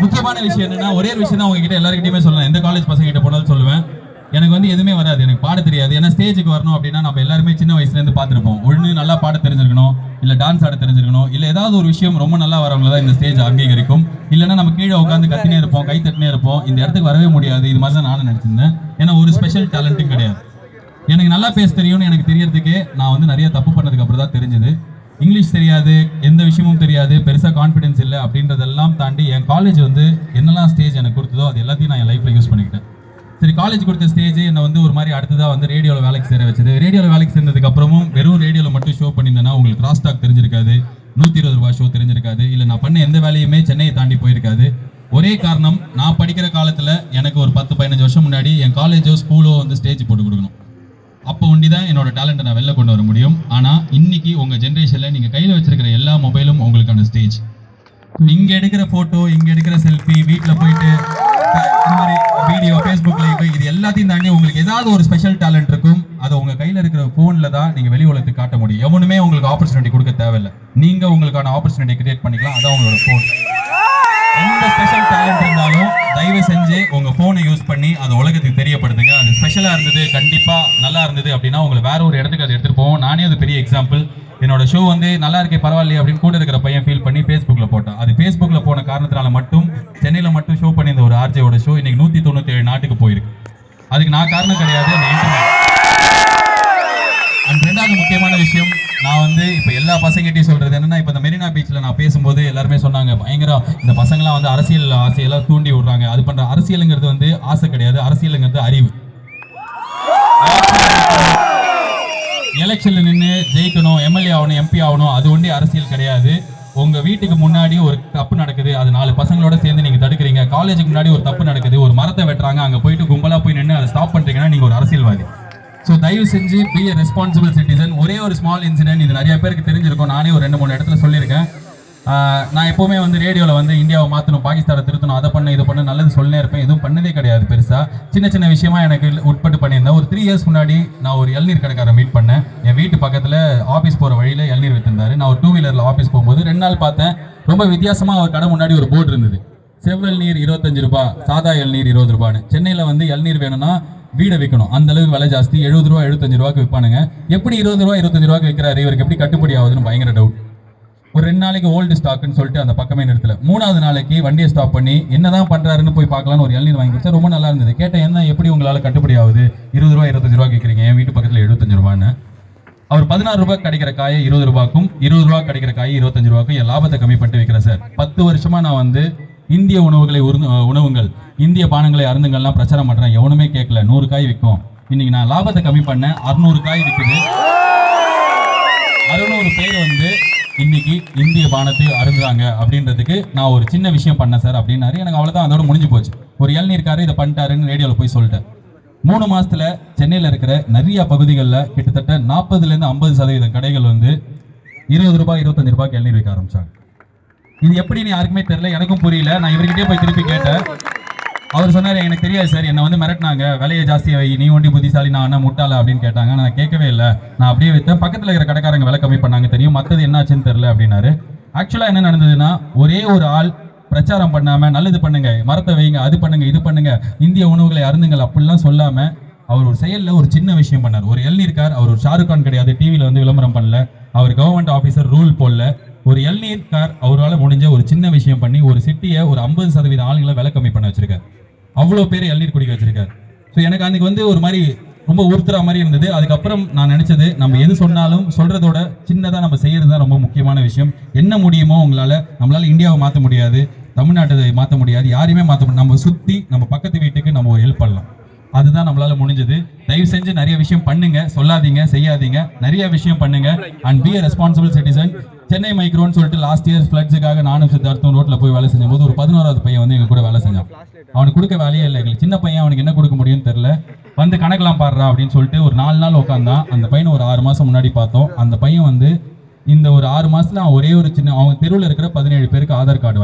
முக்கியமான விஷயம் என்னன்னா, ஒரே விஷயம் தான் உங்ககிட்ட எல்லாருக்கிட்டையுமே சொல்லலாம். எந்த காலேஜ் பசங்க கிட்ட போனாலும் சொல்லுவேன், எனக்கு வந்து எதுவுமே வராது, எனக்கு பாட தெரியாது. ஏன்னா ஸ்டேஜுக்கு வரணும் அப்படின்னா நம்ம எல்லாருமே சின்ன வயசுல இருந்து பார்த்துருப்போம். ஒன்று நல்லா பாட தெரிஞ்சிருக்கணும், இல்லை டான்ஸ் ஆட தெரிஞ்சிருக்கணும், இல்லை ஏதாவது ஒரு விஷயம் ரொம்ப நல்லா வரவங்கள தான் இந்த ஸ்டேஜ் அங்கீகரிக்கும். இல்லைன்னா நம்ம கீழே உட்காந்து கத்தினே இருப்போம், கை தட்டினே இருப்போம், இந்த இடத்துக்கு வரவே முடியாது. இது மாதிரி தான் நானும் நினைச்சிருந்தேன். ஏன்னா ஒரு ஸ்பெஷல் டேலண்ட்டும் கிடையாது. எனக்கு நல்லா பேச தெரியும்னு எனக்கு தெரியறதுக்கே நான் வந்து நிறைய தப்பு பண்ணதுக்கு அப்புறம் தான் தெரிஞ்சது. இங்கிலீஷ் தெரியாது, எந்த விஷயமும் தெரியாது, பெருசாக கான்ஃபிடன்ஸ் இல்லை அப்படின்றதெல்லாம் தாண்டி என் காலேஜ் வந்து என்னெல்லாம் ஸ்டேஜ் எனக்கு கொடுத்ததோ அது எல்லாத்தையும் நான் என் லைஃப்பில் யூஸ் பண்ணிக்கிட்டேன். சரி, காலேஜ் கொடுத்த ஸ்டேஜ் என்னை வந்து ஒரு மாதிரி அடுத்ததாக வந்து ரேடியோவில் வேலைக்கு சேர வச்சது. ரேடியோவில் வேலைக்கு சேர்ந்ததுக்கு அப்புறமும் வெறும் ரேடியோவில் மட்டும் ஷோ பண்ணியிருந்தேன்னா உங்களுக்கு கிராஸ் டாக் தெரிஞ்சிருக்காது, 120 ரூபாய் ஷோ தெரிஞ்சிருக்காது, இல்லை நான் பண்ண எந்த வேலையுமே சென்னையை தாண்டி போயிருக்காது. ஒரே காரணம், நான் படிக்கிற காலத்தில் எனக்கு ஒரு 10-15 வருஷம் முன்னாடி என் காலேஜோ ஸ்கூலோ வந்து ஸ்டேஜ் போட்டு கொடுக்கணும். அப்போ ஒண்டி தான் என்னோட டேலண்ட்டை நான் வெளில கொண்டு வர முடியும். ஆனால் இன்னைக்கு உங்கள் ஜென்ரேஷனில் நீங்கள் கையில் வச்சிருக்கிற எல்லா மொபைலும் உங்களுக்கான ஸ்டேஜ். இங்கே எடுக்கிற ஃபோட்டோ, இங்கே எடுக்கிற செல்ஃபி, வீட்டில் போயிட்டு இந்த மாதிரி வீடியோ, ஃபேஸ்புக் லைவ், இது எல்லாத்தையும் தாண்டி உங்களுக்கு ஏதாவது ஒரு ஸ்பெஷல் டேலண்ட் இருக்கும். அதை உங்கள் கையில் இருக்கிற ஃபோனில் தான் நீங்கள் வெளி உலகத்துக்கு காட்ட முடியும். எவனுமே உங்களுக்கு ஆப்பர்ச்சுனிட்டி கொடுக்க தேவையில்லை, நீங்கள் உங்களுக்கான ஆப்பர்ச்சுனிட்டி கிரியேட் பண்ணிக்கலாம். அதான் உங்களோட ஃபோன். எந்த ஸ்பெஷல் டேலண்ட் இருந்தாலும் தயவு செஞ்சு உங்க போனை யூஸ் பண்ணி அது உலகத்துக்கு தெரியப்படுத்துங்க. அது ஸ்பெஷலா இருந்தது, கண்டிப்பா நல்லா இருந்தது அப்படின்னா உங்களை வேற ஒரு இடத்துக்கு அதை எடுத்துட்டு போவோம். நானே அது பெரிய எக்ஸாம்பிள். என்னோட ஷோ வந்து நல்லா இருக்கே பரவாயில்லையே அப்படின்னு கூட இருக்கிற பையன் ஃபீல் பண்ணி ஃபேஸ்புக்கில் போட்டான். அது ஃபேஸ்புக்கில் போன காரணத்தினால மட்டும் சென்னையில் மட்டும் ஷோ பண்ணியிருந்த ஒரு ஆர்ஜேயோட ஷோ இன்னைக்கு 197 நாட்டுக்கு போயிருக்கு. அதுக்கு நான் காரணம் கிடையாது, அந்த இன்டர்நெட். அண்ட் ரெண்டாவது முக்கியமான விஷயம், நான் வந்து இப்போ எல்லா பசங்கிட்டையும் சொல்றது என்னன்னா, இப்போ இந்த மெரினா பீச்சில் நான் பேசும்போது எல்லாருமே சொன்னாங்க, பயங்கரம் இந்த பசங்களாம் வந்து அரசியல் ஆசையெல்லாம் தூண்டி விடுறாங்க. அது பண்ற அரசியலுங்கிறது வந்து ஆசை கிடையாது, அரசியலுங்கிறது அறிவு. எலெக்ஷன்ல நின்று ஜெயிக்கணும், எம்எல்ஏ ஆகணும், எம்பி ஆகணும், அது ஒன்றே அரசியல் கிடையாது. உங்க வீட்டுக்கு முன்னாடி ஒரு தப்பு நடக்குது, அது 4 பசங்களோட சேர்ந்து நீங்க தடுக்கிறீங்க. காலேஜுக்கு முன்னாடி ஒரு தப்பு நடக்குது, ஒரு மரத்தை வெட்டுறாங்க, அங்க போயிட்டு கும்பலா போய் நின்று அதை ஸ்டாப் பண்றீங்கன்னா நீங்க ஒரு அரசியல்வாதி. ஸோ தயவு செஞ்சு பி எ ரெஸ்பான்சிபிள் சிட்டிசன். ஒரே ஒரு ஸ்மால் இன்சிடென்ட், இது நிறைய பேருக்கு தெரிஞ்சிருக்கும், நானே ஒரு 2-3 இடத்துல சொல்லியிருக்கேன். நான் எப்போவுமே வந்து ரேடியோவில் வந்து இந்தியாவை மாற்றணும், பாகிஸ்தானை திருத்தணும், அதை பண்ண இது பண்ண நல்லது சொல்லினே இருப்பேன். எதுவும் பண்ணதே கிடையாது பெருசாக. சின்ன சின்ன விஷயமா எனக்கு உட்பட்டு பண்ணியிருந்தேன். ஒரு 3 இயர்ஸ் முன்னாடி நான் ஒரு இளநீர் கடைக்காரரை மீட் பண்ணேன். என் வீட்டு பக்கத்தில் ஆஃபீஸ் போகிற வழியில் இளநீர் விற்றுந்தாரு. நான் ஒரு 2 வீலரில் ஆஃபீஸ் போகும்போது 2 நாள் பார்த்தேன். ரொம்ப வித்தியாசமாக அவர் கடை முன்னாடி ஒரு போர்டு இருந்தது, செவ்வல் நீர் 25 ரூபாய், சாதா இளநீர் 20 ரூபான்னு. சென்னையில் வந்து இளநீர் வேணும்னா வீடை விற்கணும், அந்த அளவுக்கு விலை ஜாஸ்தி. 70 ரூபா 75 ரூபாய்க்கு விற்பானுங்க. எப்படி 20 ரூபா 25 ரூபாய்க்கு விற்கிறாரு, இவருக்கு எப்படி கட்டுப்படி ஆகுதுன்னு பயங்கர டவுட். ஒரு 2 நாளைக்கு ஓல்டு ஸ்டாக்னு சொல்லிட்டு அந்த பக்கமே நிறுத்தல. 3வது நாளைக்கு வண்டியை ஸ்டாப் பண்ணி என்னதான் பண்றாருன்னு போய் பார்க்கலான்னு ஒரு இளநீர் வாங்கி கொடுத்தா ரொம்ப நல்லா இருந்தது. கேட்டேன், என்ன எப்படி உங்களால் கட்டுப்படி ஆகுது, 20 ரூபா 25 ரூபா கேட்குறீங்க, என் வீட்டு பக்கத்தில் 75 ரூபான்னு. அவர் 16 ரூபாய் கிடைக்கிற காயை 20 ரூபாய்க்கும், 20 ரூபா கிடைக்கிற காயை 25 ரூபாய்க்கும் என் லாபத்தை கம்மி பண்ணிட்டு வைக்கிறேன் சார். 10 வருஷமா நான் வந்து இந்திய உணவுகள் இந்திய பானங்களை அருந்துங்கள்லாம் பிரச்சாரம் பண்றேன். எவனுமே கேட்கல. 100 காய் விற்கும். இன்னைக்கு நான் லாபத்தை கம்மி பண்ணேன், 600 காய் விற்குது. 600 பேர் வந்து இன்னைக்கு இந்திய பானத்தை அருந்துறாங்க அப்படின்றதுக்கு நான் ஒரு சின்ன விஷயம் பண்ணேன் சார் அப்படின்னாரு. எனக்கு அவ்வளோதான், அதோட முடிஞ்சு போச்சு. ஒரு இளநீர்காரர் இதை பண்ணிட்டாருன்னு ரேடியோவில் போய் சொல்லிட்டேன். 3 மாசத்துல சென்னையில் இருக்கிற நிறைய பகுதிகளில் கிட்டத்தட்ட 40% 50% கடைகள் வந்து 20 ரூபாய் 25 ரூபாய்க்கு இளநீர் விற்க ஆரம்பிச்சாங்க. இது எப்படின்னு யாருக்குமே தெரியல, எனக்கும் புரியல. நான் இவர்கிட்டே போய் திருப்பி கேட்டேன். அவர் சொன்னார், எனக்கு தெரியாது சார், என்னை வந்து மிரட்டினாங்க, விலையை ஜாஸ்தியாக வை, நீ ஒண்டி புத்திசாலி, நான் என்ன முட்டாளா அப்படின்னு கேட்டாங்க. நான் கேட்கவே இல்லை, நான் அப்படியே விற்றேன். பக்கத்தில் இருக்கிற கடைக்காரங்க விலை கம்மி பண்ணாங்க, தெரியும், மற்றது என்னாச்சுன்னு தெரியல அப்படின்னாரு. ஆக்சுவலாக என்ன நடந்ததுன்னா, ஒரே ஒரு ஆள் பிரச்சாரம் பண்ணாம நல்லது பண்ணுங்க, மரத்தை வைங்க, அது பண்ணுங்க, இது பண்ணுங்க, இந்திய உணவுகளை அருந்துங்கள் அப்படிலாம் சொல்லாம அவர் ஒரு செயலில் ஒரு சின்ன விஷயம் பண்ணார். ஒரு இளநீர்கார், அவர் ஒரு ஷாருக் கான் கிடையாது, டிவியில் வந்து விளம்பரம் பண்ணல, அவர் கவர்மெண்ட் ஆஃபீஸர், ரூல் போடல. ஒரு இளநீர்கார் அவரால் முடிஞ்ச ஒரு சின்ன விஷயம் பண்ணி ஒரு சிட்டியை ஒரு 50% ஆளுங்களை விலை கம்மி பண்ண வச்சிருக்காரு. அவ்வளோ பேர் இளநீர் குடிக்க வச்சிருக்காரு. ஸோ எனக்கு அன்னைக்கு வந்து ஒரு மாதிரி ரொம்ப உறுத்துற மாதிரி இருந்தது. அதுக்கப்புறம் நான் நினைச்சது, நம்ம எது சொன்னாலும் சொல்றதோட சின்னதாக நம்ம செய்யறது தான் ரொம்ப முக்கியமான விஷயம். என்ன முடியுமோ நம்மளால இந்தியாவை மாற்ற முடியாது, தமிழ்நாட்டை மாற்ற முடியாது, யாரையுமே மாற்ற முடியாது. நம்ம சுற்றி நம்ம பக்கத்து வீட்டுக்கு நம்ம ஒரு ஹெல்ப் பண்ணலாம். அதுதான் நம்மளால முடிஞ்சது. தயவு செஞ்சு நிறைய விஷயம் பண்ணுங்க, சொல்லாதீங்க, செய்யாதீங்க, நிறைய விஷயம் பண்ணுங்க. And be a responsible citizen. Chennai மைக்ரோன்னு சொல்லிட்டு லாஸ்ட் இயர் ஃப்ளட்ஸுக்காக நானும் சித்தார்த்தும் ரோட்டில் போய் வேலை செஞ்ச போது ஒரு 11வது பையன் வந்து எங்க கூட வேலை செஞ்சான். அவனுக்கு கொடுக்க வேலையே இல்லை எங்களுக்கு. சின்ன பையன், அவனுக்கு என்ன கொடுக்க முடியும்னு தெரியல. வந்து கணக்கெல்லாம் பாடுறா அப்படின்னு சொல்லிட்டு ஒரு 4 நாள் உட்காந்தான். அந்த பையனை ஒரு 6 மாதம் முன்னாடி பார்த்தோம். அந்த பையன் வந்து இந்த ஒரு 6 மாதத்துல ஒரே ஒரு சின்ன, அவங்க தெருவில் இருக்கிற 17 பேருக்கு ஆதார் கார்டு